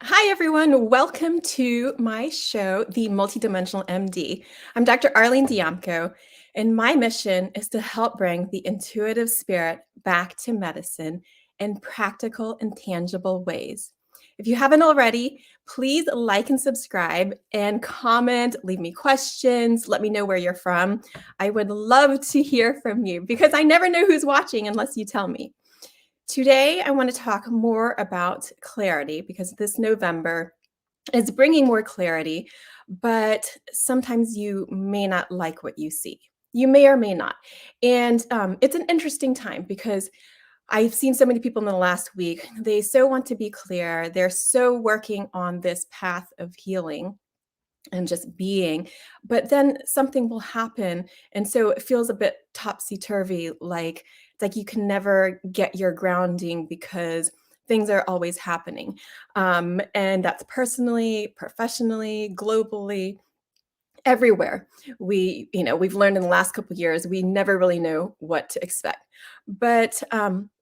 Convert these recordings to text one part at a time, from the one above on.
Hi, everyone. Welcome to my show, The MultiDimensional MD. I'm Dr. Arlene Dijamco, and my mission is to help bring the intuitive spirit back to medicine in practical and tangible ways. If you haven't already, please like and subscribe and comment, leave me questions, let me know where you're from. I would love to hear from you because I never know who's watching unless you tell me. Today, I want to talk more about clarity because this November is bringing more clarity, but sometimes you may not like what you see. You may or may not. And it's an interesting time because I've seen so many people in the last week. They so want to be clear. They're so working on this path of healing and just being, but then something will happen, and so it feels a bit topsy-turvy, like it's like you can never get your grounding because things are always happening, and that's personally, professionally, globally, everywhere. We've learned in the last couple of years, we never really know what to expect, but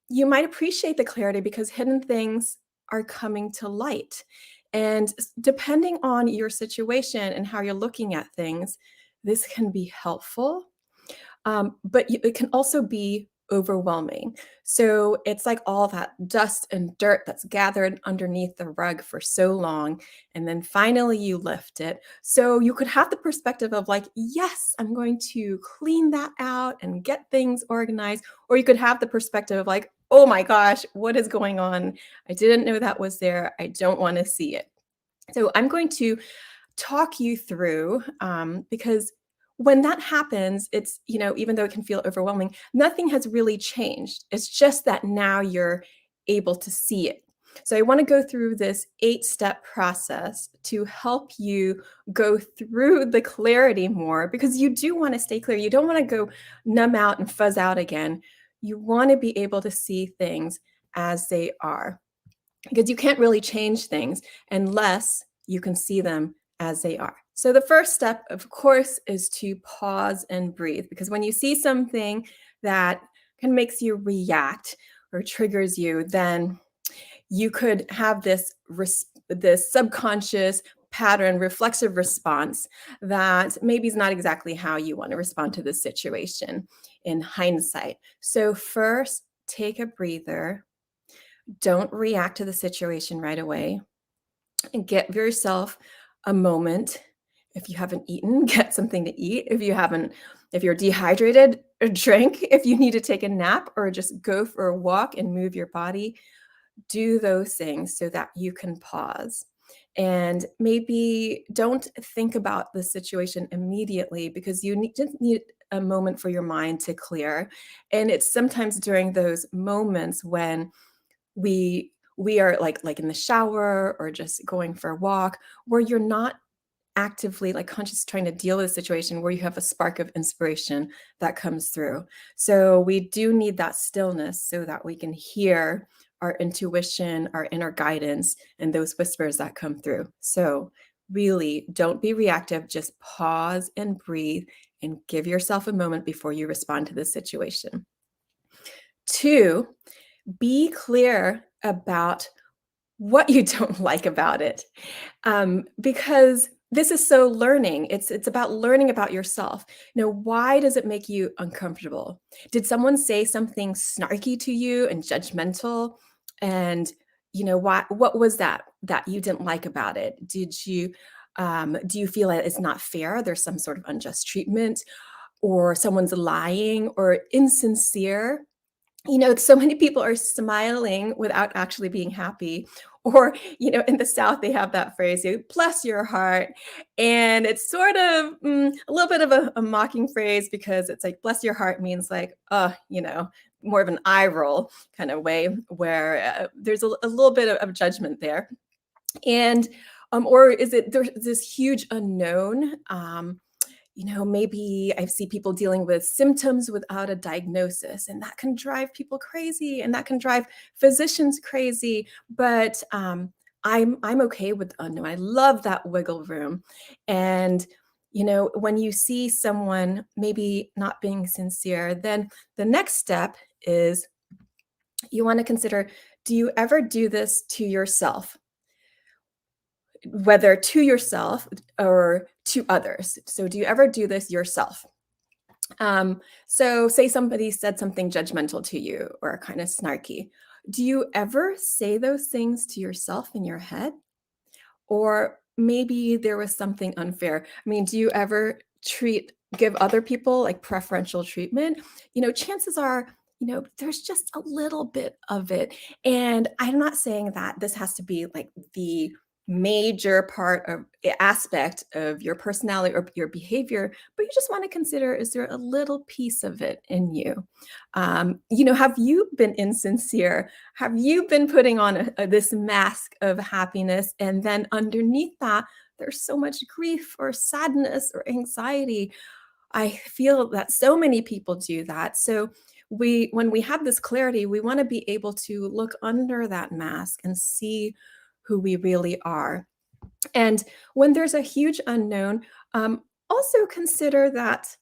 you might appreciate the clarity because hidden things are coming to light. And depending on your situation and how you're looking at things, this can be helpful, but it can also be overwhelming. So it's like all that dust and dirt that's gathered underneath the rug for so long, and then finally you lift it. So you could have the perspective of like, yes, I'm going to clean that out and get things organized. Or you could have the perspective of like, oh my gosh, what is going on? I didn't know that was there. I don't want to see it. So I'm going to talk you through, because when that happens, it's, even though it can feel overwhelming, nothing has really changed. It's just that now you're able to see it. So I want to go through this 8-step process to help you go through the clarity more because you do want to stay clear. You don't want to go numb out and fuzz out again. You want to be able to see things as they are because you can't really change things unless you can see them as they are. So the first step, of course, is to pause and breathe, because when you see something that kind of makes you react or triggers you, then you could have this subconscious pattern, reflexive response that maybe is not exactly how you want to respond to the situation in hindsight. So first, take a breather. Don't react to the situation right away, and get yourself a moment. If you haven't eaten, get something to eat. If you're dehydrated, drink. If you need to take a nap or just go for a walk and move your body, do those things so that you can pause. And maybe don't think about the situation immediately because just need a moment for your mind to clear. And it's sometimes during those moments when we are like in the shower or just going for a walk where you're not actively like conscious trying to deal with a situation, where you have a spark of inspiration that comes through. So we do need that stillness so that we can hear our intuition, our inner guidance, and those whispers that come through. So really don't be reactive, just pause and breathe and give yourself a moment before you respond to the situation. 2, be clear about what you don't like about it, because this is so learning. It's about learning about yourself. Why does it make you uncomfortable? Did someone say something snarky to you and judgmental? And what was that you didn't like about it? Do you feel that it's not fair? There's some sort of unjust treatment, or someone's lying or insincere? So many people are smiling without actually being happy. Or, in the South, they have that phrase, bless your heart. And it's sort of a little bit of a mocking phrase because it's like, bless your heart means like, more of an eye roll kind of way where there's a little bit of judgment there. And, or is it there's this huge unknown? Maybe I see people dealing with symptoms without a diagnosis, and that can drive people crazy, and that can drive physicians crazy. But I'm okay with the unknown. I love that wiggle room. And when you see someone maybe not being sincere, then the next step is you want to consider: do you ever do this to yourself? whether to yourself or to others. So do you ever do this yourself? So say somebody said something judgmental to you or kind of snarky. Do you ever say those things to yourself in your head? Or maybe there was something unfair. I mean, do you ever give other people like preferential treatment? Chances are, there's just a little bit of it. And I'm not saying that this has to be like the major part of aspect of your personality or your behavior, but you just want to consider, is there a little piece of it in you? Have you been insincere? Have you been putting on this mask of happiness, and then underneath that there's so much grief or sadness or anxiety? I feel that so many people do that. So when we have this clarity, we want to be able to look under that mask and see who we really are. And when there's a huge unknown, also consider that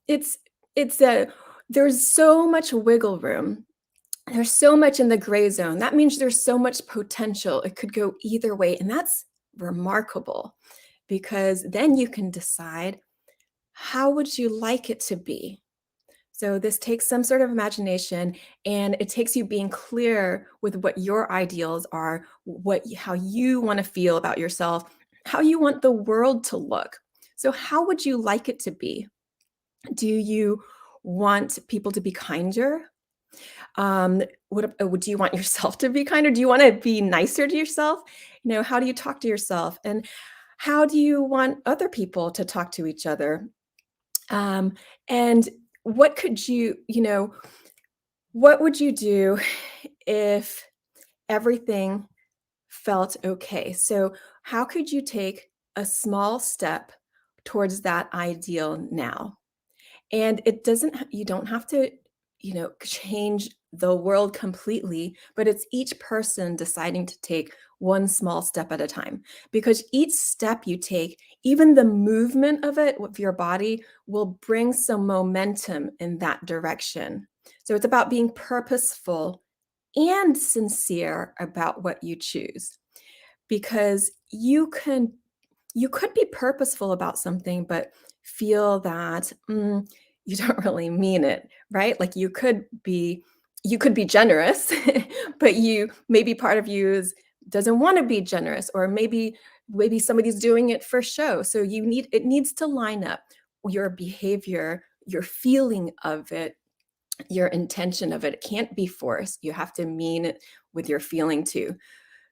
it's it's a there's so much wiggle room. There's so much in the gray zone. That means there's so much potential. It could go either way, and that's remarkable, because then you can decide, how would you like it to be? So this takes some sort of imagination, and it takes you being clear with what your ideals are, how you want to feel about yourself, how you want the world to look. So how would you like it to be? Do you want people to be kinder? Do you want yourself to be kinder? Do you want to be nicer to yourself? How do you talk to yourself? And how do you want other people to talk to each other? And what could what would you do if everything felt okay? So how could you take a small step towards that ideal now? And you don't have to, change the world completely, but it's each person deciding to take one small step at a time. Because each step you take, even the movement of it with your body, will bring some momentum in that direction. So it's about being purposeful and sincere about what you choose, because you could be purposeful about something, but feel that you don't really mean it, right? Like you could be generous, but maybe part of you doesn't want to be generous, or maybe somebody's doing it for show. So it needs to line up, your behavior, your feeling of it, your intention of it. It can't be forced. You have to mean it with your feeling too.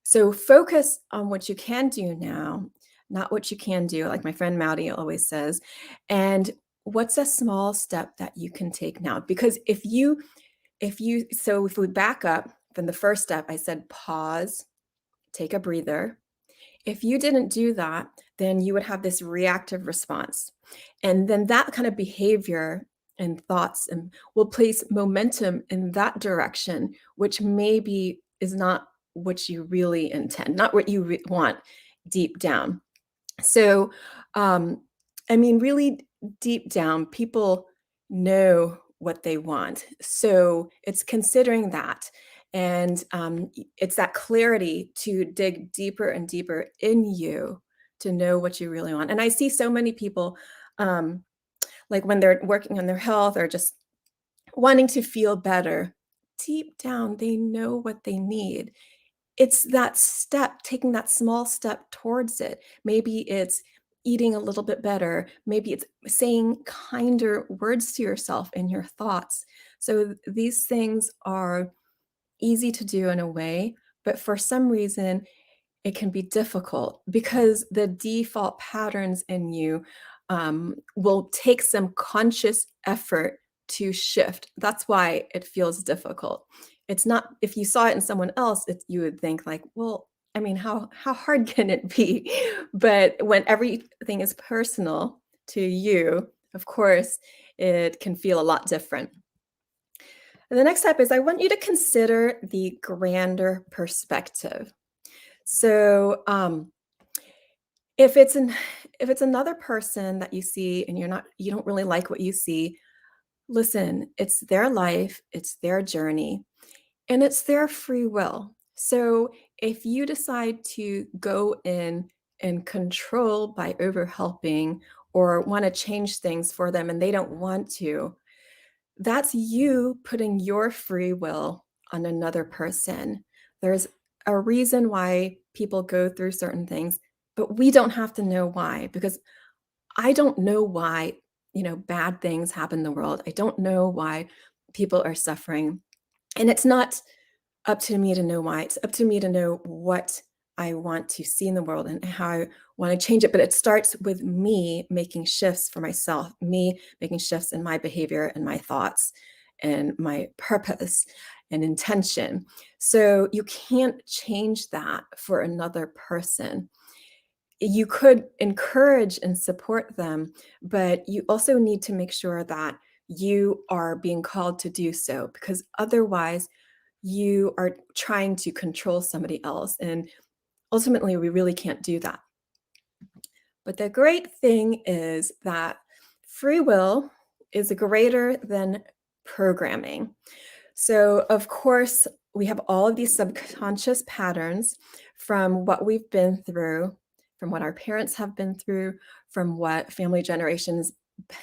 So focus on what you can do now, not what you can do, like my friend Maudie always says. And what's a small step that you can take now? Because if we back up from the first step, I said pause, take a breather. If you didn't do that, then you would have this reactive response. And then that kind of behavior and thoughts will place momentum in that direction, which maybe is not what you really intend, not what you want deep down. So, I mean, really deep down, people know what they want. So it's considering that. And it's that clarity to dig deeper and deeper in you to know what you really want. And I see so many people, um, like when they're working on their health or just wanting to feel better, deep down, they know what they need. It's that step, taking that small step towards it. Maybe it's eating a little bit better. Maybe it's saying kinder words to yourself in your thoughts. So these things are easy to do in a way, but for some reason, it can be difficult because the default patterns in you will take some conscious effort to shift. That's why it feels difficult. It's not, if you saw it in someone else, you would think like, well, I mean, how hard can it be? But when everything is personal to you, of course, it can feel a lot different. And the next step is, I want you to consider the grander perspective. So, if it's an if it's another person that you see and you don't really like what you see, listen, it's their life, it's their journey, and it's their free will. So if you decide to go in in control by overhelping or want to change things for them and they don't want to, that's you putting your free will on another person. There's a reason why people go through certain things, but we don't have to know why because I don't know why, bad things happen in the world. I don't know why people are suffering. And it's not up to me to know why. It's up to me to know what I want to see in the world and how I want to change it. But it starts with me making shifts for myself, me making shifts in my behavior and my thoughts and my purpose and intention. So you can't change that for another person. You could encourage and support them, but you also need to make sure that you are being called to do so because otherwise you are trying to control somebody else. And ultimately, we really can't do that. But the great thing is that free will is greater than programming. So, of course, we have all of these subconscious patterns from what we've been through, from what our parents have been through, from what family generations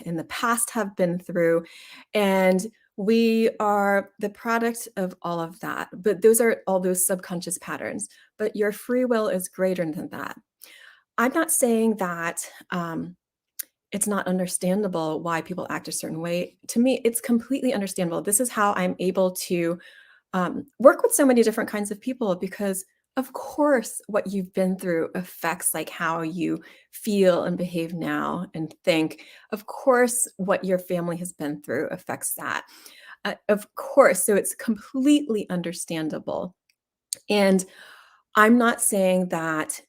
in the past have been through. And we are the product of all of that. But those are all those subconscious patterns. But your free will is greater than that. I'm not saying that it's not understandable why people act a certain way. To me, it's completely understandable. This is how I'm able to work with so many different kinds of people because of course what you've been through affects like how you feel and behave now and think. Of course what your family has been through affects that. Of course, so it's completely understandable. And I'm not saying that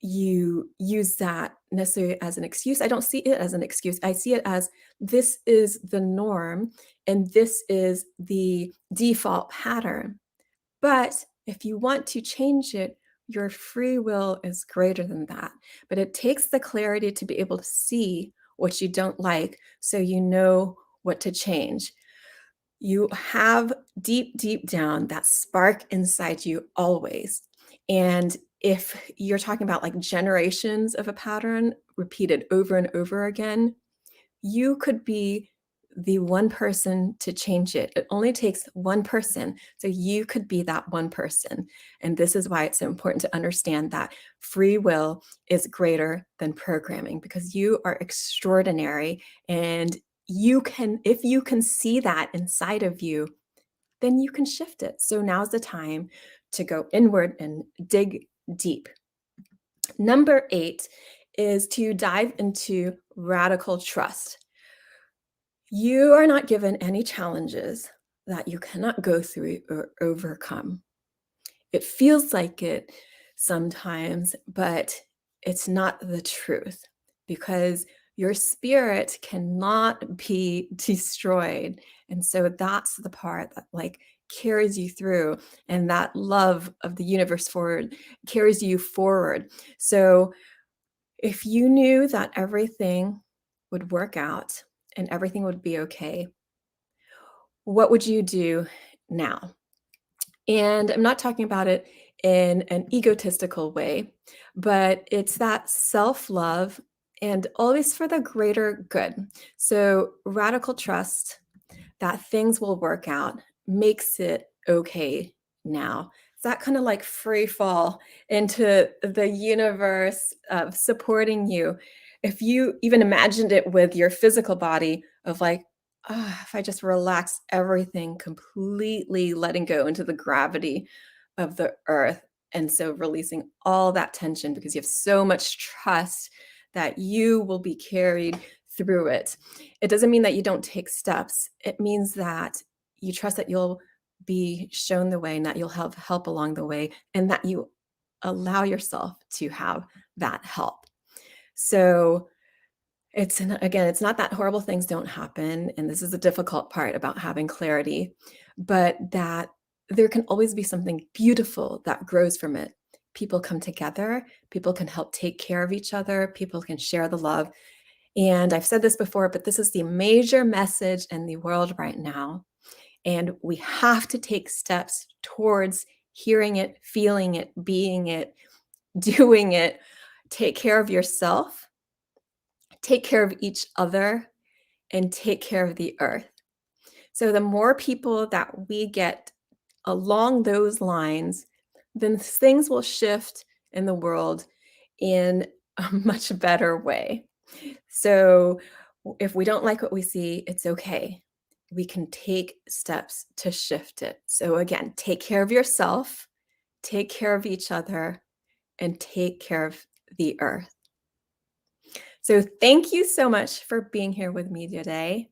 you use that necessarily as an excuse. I don't see it as an excuse. I see it as this is the norm and this is the default pattern. But if you want to change it, your free will is greater than that. But it takes the clarity to be able to see what you don't like so you know what to change. You have deep, deep down that spark inside you always. And if you're talking about like generations of a pattern repeated over and over again, you could be the one person to change it. It only takes one person. So you could be that one person. And this is why it's so important to understand that free will is greater than programming because you are extraordinary. And you can, if you can see that inside of you, then you can shift it. So now's the time to go inward and dig deep. Number 8 is to dive into radical trust. You are not given any challenges that you cannot go through or overcome. It feels like it sometimes, but it's not the truth because your spirit cannot be destroyed. And so that's the part that like carries you through and that love of the universe forward carries you forward. So if you knew that everything would work out and everything would be okay, what would you do now? And I'm not talking about it in an egotistical way, but it's that self love and always for the greater good. So, radical trust that things will work out makes it okay now. It's that kind of like free fall into the universe of supporting you. If you even imagined it with your physical body, of like, "Ah, if I just relax everything completely, letting go into the gravity of the earth. And so releasing all that tension because you have so much trust that you will be carried through it. It doesn't mean that you don't take steps. It means that you trust that you'll be shown the way and that you'll have help along the way and that you allow yourself to have that help. So again, it's not that horrible things don't happen. And this is the difficult part about having clarity, but that there can always be something beautiful that grows from it. People come together, people can help take care of each other, people can share the love. And I've said this before, but this is the major message in the world right now. And we have to take steps towards hearing it, feeling it, being it, doing it take care of yourself, take care of each other, and take care of the earth. So the more people that we get along those lines, then things will shift in the world in a much better way. So if we don't like what we see, it's okay. We can take steps to shift it. So again, take care of yourself, take care of each other, and take care of the earth. So thank you so much for being here with me today.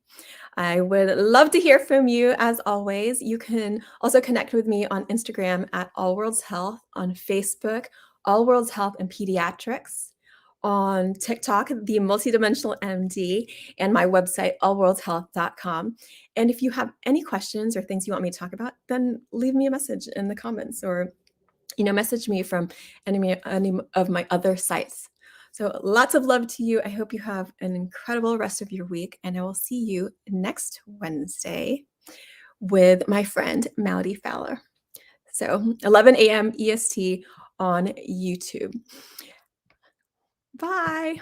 I would love to hear from you as always. You can also connect with me on Instagram at All Worlds Health, on Facebook, All Worlds Health and Pediatrics, on TikTok, the Multidimensional MD, and my website, allworldshealth.com. And if you have any questions or things you want me to talk about, then leave me a message in the comments or message me from any of my other sites. So lots of love to you. I hope you have an incredible rest of your week, and I will see you next Wednesday with my friend Melody Fowler. So 11 a.m. EST on YouTube. Bye.